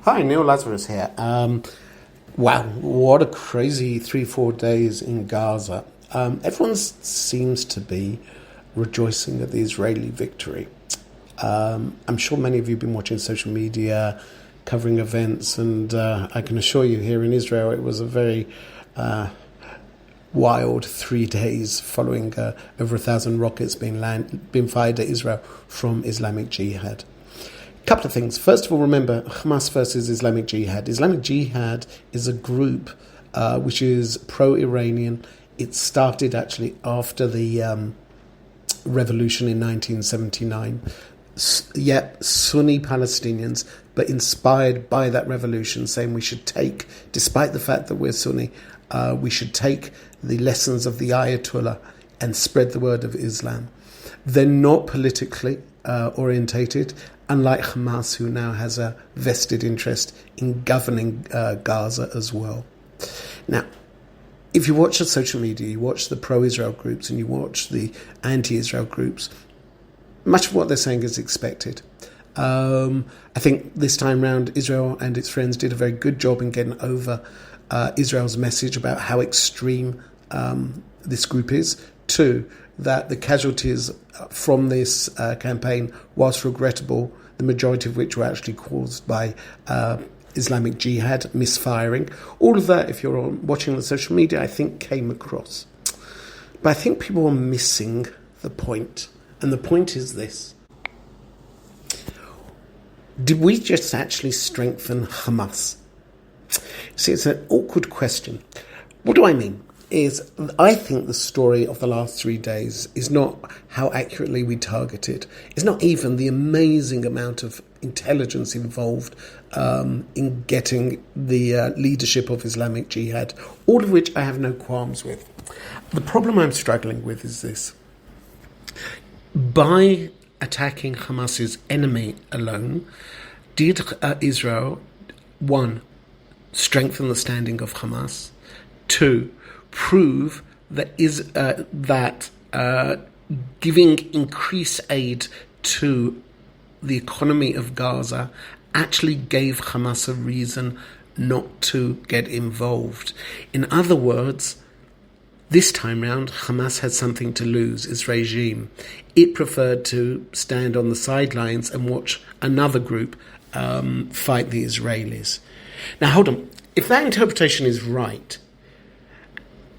Hi, Neil Lazarus here. Wow, what a crazy 3-4 days in Gaza. Everyone seems to be rejoicing at the Israeli victory. I'm sure many of you have been watching social media, covering events, and I can assure you here in Israel it was a very wild 3 days following over 1,000 rockets being fired at Israel from Islamic Jihad. Couple of things. First of all, remember Hamas versus Islamic Jihad. Islamic Jihad is a group which is pro-Iranian. It started actually after the revolution in 1979. Sunni Palestinians, but inspired by that revolution, saying we should take, despite the fact that we're Sunni, we should take the lessons of the Ayatollah and spread the word of Islam. They're not politically orientated, unlike Hamas, who now has a vested interest in governing Gaza as well. Now, if you watch the social media, you watch the pro-Israel groups and you watch the anti-Israel groups, much of what they're saying is expected. I think this time round, Israel and its friends did a very good job in getting over Israel's message about how extreme this group is. Two, that the casualties from this campaign, whilst regrettable, the majority of which were actually caused by Islamic Jihad misfiring. All of that, if you're watching the social media, I think came across. But I think people are missing the point. And the point is this. Did we just actually strengthen Hamas? See, it's an awkward question. What do I mean? I think the story of the last 3 days is not how accurately we targeted. It's not even the amazing amount of intelligence involved in getting the leadership of Islamic Jihad, all of which I have no qualms with. The problem I'm struggling with is this. By attacking Hamas's enemy alone, did Israel, one, strengthen the standing of Hamas, two, prove that giving increased aid to the economy of Gaza actually gave Hamas a reason not to get involved. In other words, this time round, Hamas had something to lose, its regime. It preferred to stand on the sidelines and watch another group fight the Israelis. Now, hold on. If that interpretation is right,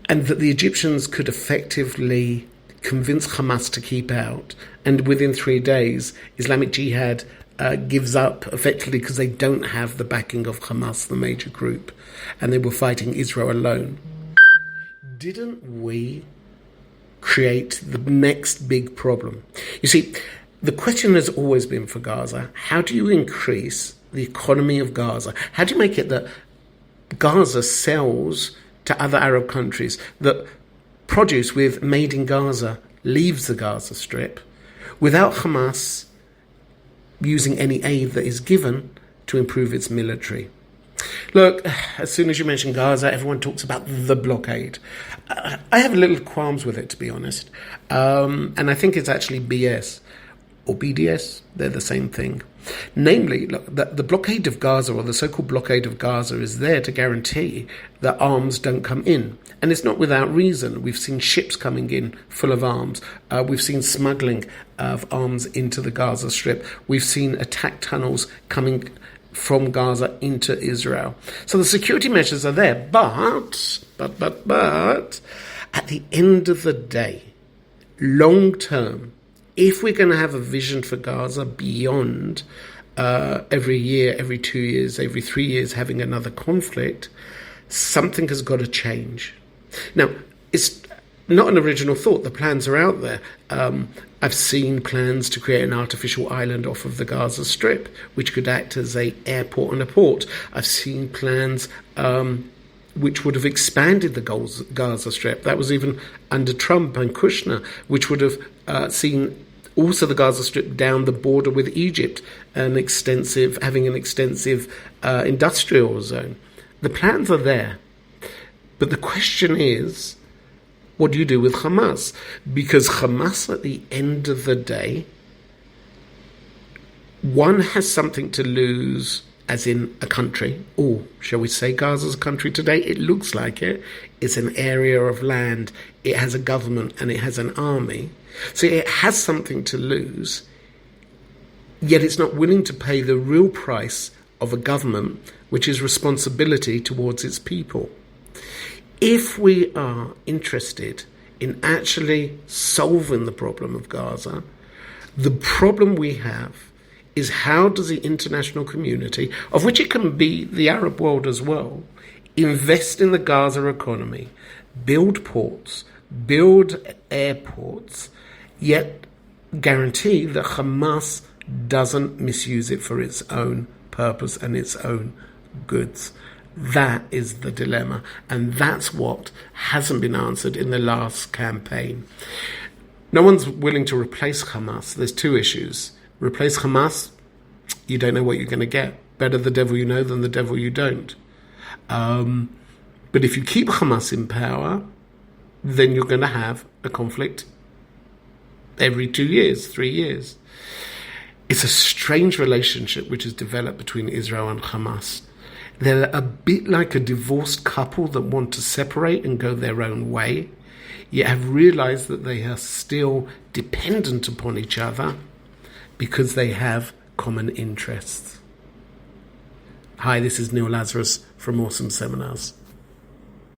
and that the Egyptians could effectively convince Hamas to keep out, and within 3 days, Islamic Jihad gives up effectively because they don't have the backing of Hamas, the major group, and they were fighting Israel alone. Didn't we create the next big problem? You see, the question has always been for Gaza, how do you increase the economy of Gaza? How do you make it that Gaza sells to other Arab countries, that produce with made in Gaza leaves the Gaza Strip without Hamas using any aid that is given to improve its military? Look, as soon as you mention Gaza, everyone talks about the blockade. I have a little qualms with it, to be honest. And I think it's actually BS or BDS. They're the same thing. Namely, look, the blockade of Gaza, or the so-called blockade of Gaza, is there to guarantee that arms don't come in. And it's not without reason. We've seen ships coming in full of arms. We've seen smuggling of arms into the Gaza Strip. We've seen attack tunnels coming from Gaza into Israel. So the security measures are there. But, at the end of the day, long term, if we're going to have a vision for Gaza beyond every year, every 2 years, every 3 years having another conflict, something has got to change. Now, it's not an original thought. The plans are out there. I've seen plans to create an artificial island off of the Gaza Strip, which could act as an airport and a port. I've seen plans which would have expanded the Gaza Strip. That was even under Trump and Kushner, which would have seen also the Gaza Strip down the border with Egypt, having an extensive industrial zone. The plans are there. But the question is, what do you do with Hamas? Because Hamas, at the end of the day, one has something to lose as in a country, or shall we say Gaza's a country today? It looks like it. It's an area of land. It has a government and it has an army. So it has something to lose, yet it's not willing to pay the real price of a government, which is responsibility towards its people. If we are interested in actually solving the problem of Gaza, the problem we have is how does the international community, of which it can be the Arab world as well, invest in the Gaza economy, build ports, build airports, yet guarantee that Hamas doesn't misuse it for its own purpose and its own goods. That is the dilemma, and that's what hasn't been answered in the last campaign. No one's willing to replace Hamas. There's two issues. Replace Hamas, you don't know what you're going to get. Better the devil you know than the devil you don't. But if you keep Hamas in power, then you're going to have a conflict every 2 years, 3 years. It's a strange relationship which has developed between Israel and Hamas. They're a bit like a divorced couple that want to separate and go their own way, yet have realized that they are still dependent upon each other because they have common interests. Hi, this is Neil Lazarus from Awesome Seminars.